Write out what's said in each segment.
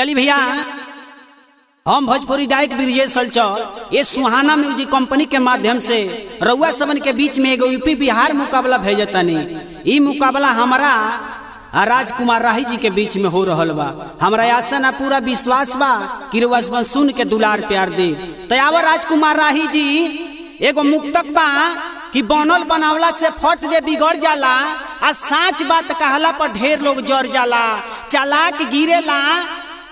चली भैया, हम भोजपुरी गायक ब्रिजेश हलचल ये सुहाना म्यूजिक कंपनी के माध्यम से रउआ सबन के बीच में एगो यूपी बिहार मुकाबला भेजतनी। ई मुकाबला हमारा राजकुमार राही जी के बीच में हो रहल बा। हमरा आशा ना पूरा विश्वास बा कि रउआ सबन सुन के दुलार प्यार दे। तयावर राजकुमार राही जी एगो मुक्तक बा कि बनल बनावला से फट दे बिगड़ जाला, आ साच बात कहला पर ढेर लोग जर जाला। चालाक गिरेला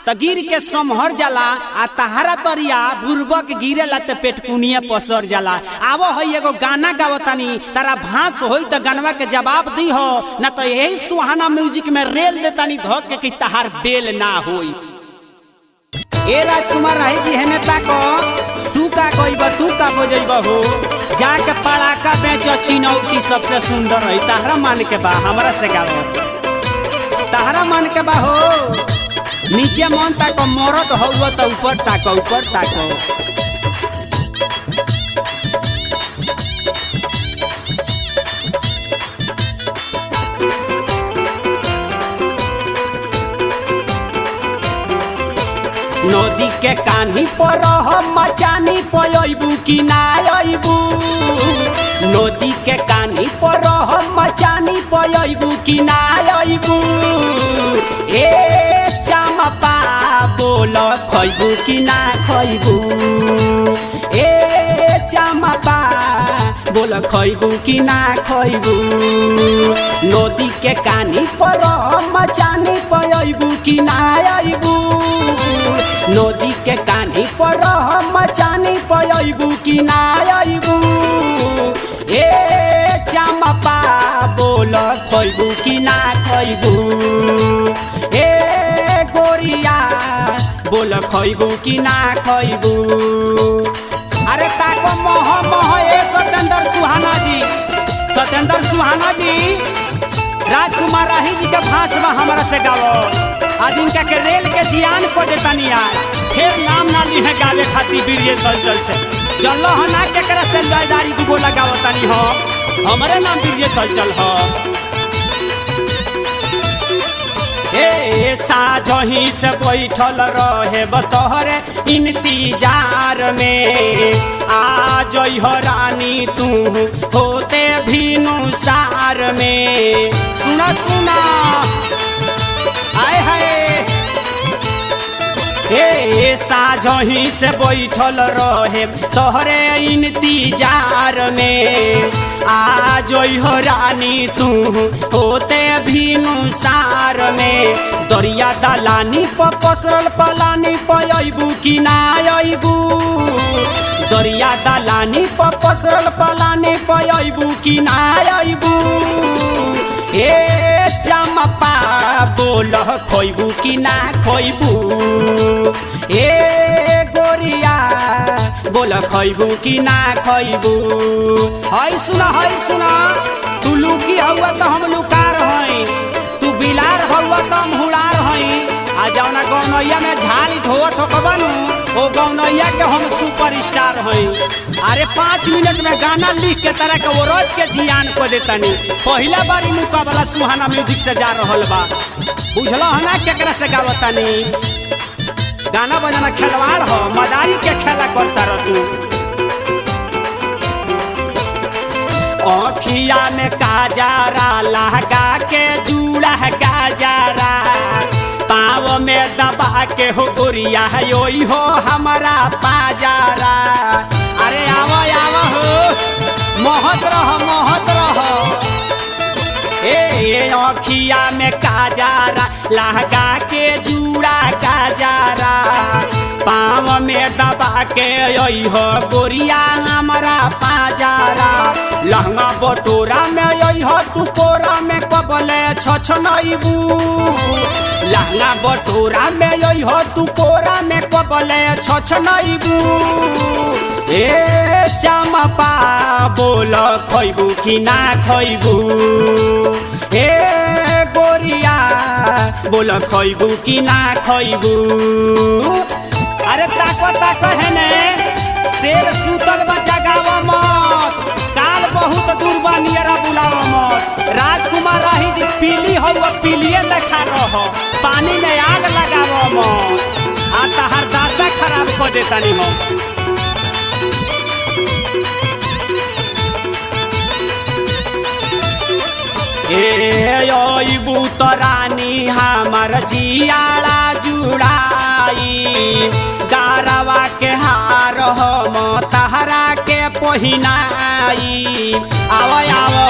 त गिर के समहर जाला, आ तहारा तरिया बुर्बक गिरेला त पेटकुनिया पसर जाला। आवो है एगो गाना गावतानी, तारा भांस होई त गानवा के जवाब दी हो, न तो यही सुहाना म्यूजिक में रेल देतानी धक के कि तहार बेल ना होई। ए राजकुमार राही जी है नेता को तू का कोईबा, तू का बजैबा हो, जाके पड़ाका बेच चिनौती सबसे सुंदर है। तहरा मान के बा, हमरा से गाओ तहरा मान के बा हो। नीचे मन ताको, मरद हो तो ऊपर ताको, ऊपर ताको। नदी के कान्ही पर मचानी पयबू कि ना अबू, नदी के कान्ही पर मचानी पयबू कि ना अबू। ए चमपा बोल खैबू कि ना खैबू, ए चमपा बोल खैबू कि ना खैबू। नदी के कान्ही पर मचानी पयबू कि ना अबू, नदी के कान्ही पर मचानी पयबू कि ना अबू। ए चमपा बोल खैबू कि ना खैबू, ए गोरिया बोल खैबू कि ना खैबू। अरे ताको मोह मोह ए सत्येंद्र सुहाना जी, सत्येंद्र सुहाना जी राजकुमार राही जी के भाषा हमारा से गाओ। आज इनका के रेल के जियान को देतानी यार, फिर नाम ना ली है गावे खाती ब्रिजेश हलचल से। चलो हो ना केकरा से लयदारी दुगो लगाओ तानी हो, हमारे नाम ब्रिजेश हलचल हो। ए साझही से बैठल रहे बतहरे इंतजार में, आ जई हो रानी तू होते भिनुसार में। सुना सुना आए हाय, ए साझही से बैठल रहे तोहरे इंतजार में, आ जई हो रानी तू होते भिनुसार में। दरिया दलानी पर पसरल पलानी पयबू कि ना अबू, दरिया दलानी पर पसरल पलानी पयबू कि ना अबू। ए चमपा बोल खैबू कि ना खैबू, ए गोरिया बोल खैबू कि ना खैबू। हई सुना तू लुकी हुआ तो हम लुकार हई, तू बिलार हुआ तो हम हुड़ार हई। आ जौना गौनैया में झाल ढोत हो कबनू, ओ गौनैया के हम सुपर स्टार हई। अरे 5 मिनट में गाना लिख के तरह के वो रोज के जियान को देतानी। पहला बारी मुकाबला सुहाना म्यूजिक से जा रहल बा, बुझल है ना केकरा से गावतानी। गाना बजाना खिलवाड़ हो, मदारी के खेला करता रह तू। अखिया में काजरा लहका के जूड़ा गाजरा, पाँव में दबा के हो गोरिया है योई हो हमारा पाजारा। अरे आवो आवो हो, मोहत रहो मोहत रहो। ए अखिया में काजरा लहका के जूड़ा गाजरा, पाँव में दबा के योई हो गोरिया हमारा पाजारा। लहंगा बटोरा में योई हो तू कोरा में कबले छछनैबू, लहंगा बटोरा में योई हो तू कोरा में कबले छछनैबू। ए चमपा बोल खैबू कि ना खैबू, ए गोरिया बोल खैबू कि ना खैबू। अरे ताको ताको है ने शेर सूतल बचा गाव मत, काल बहुत दूर बा नियरा बुलाव मत। राजकुमार राही जी पीली हो पीलिए लेखा रहो, पानी में आग लगाव मत। देता नहीं हम। ए बुतरानी हमर जियाला जुड़ाई गारवा के हार हम तहरा के पहिनाई। आवो आवो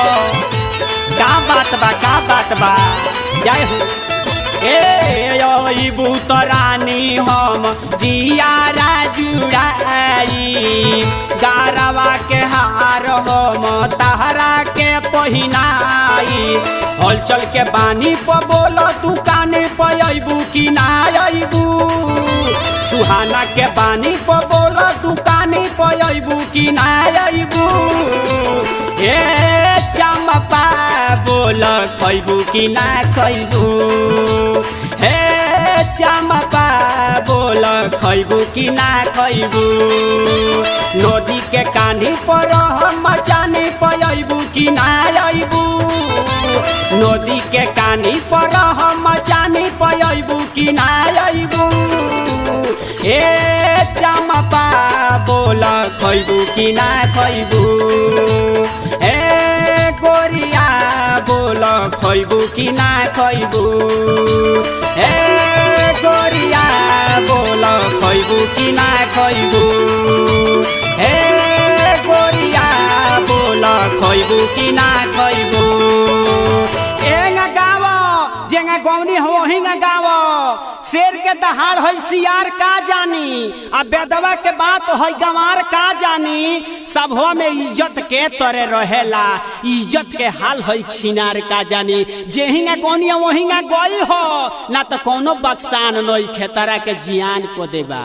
का बात बा जय हो। ए बुतरानी हम जियारा जुड़ाई गारवा के हार हम तहरा के पहिनाई। हलचल के बानी पर बोल दुकान पर अबू कि ना अबू। सुहाना के बानी पर बोल दुकान पर अबू कि ना अबू। ए चंपा बोल खैबू कि ना खैबू। हे चंपा बोल खैबू कि ना खैबू। नदी के कानी पर हम मचाने पर अबू कि ना अबू। नदी के कानी पर हम मचाने पर अबू कि ना अबू। ए चंपा बोल खैबू कि ना खैबू। ए गोरिया बोल खैबू कि ना खैबू। ए गोरिया बोल खैबू कि ना खैबू। ए गोरिया बोल खैबू कि ना खैबू। एंगा गावो जेंगा गौनी हो हिंगा गावो। शेर के दहाड़ है सियार का जानी आ बेदवा के बात है गंवार का जानी। सभवा में इज्जत के तरे रहेला इज्जत के हाल है छिनार का जानी। जेहिंगा गौनी वहिंगा गई हो ना तो कोनो बक्सान नई खेतरा के जियान को देबा।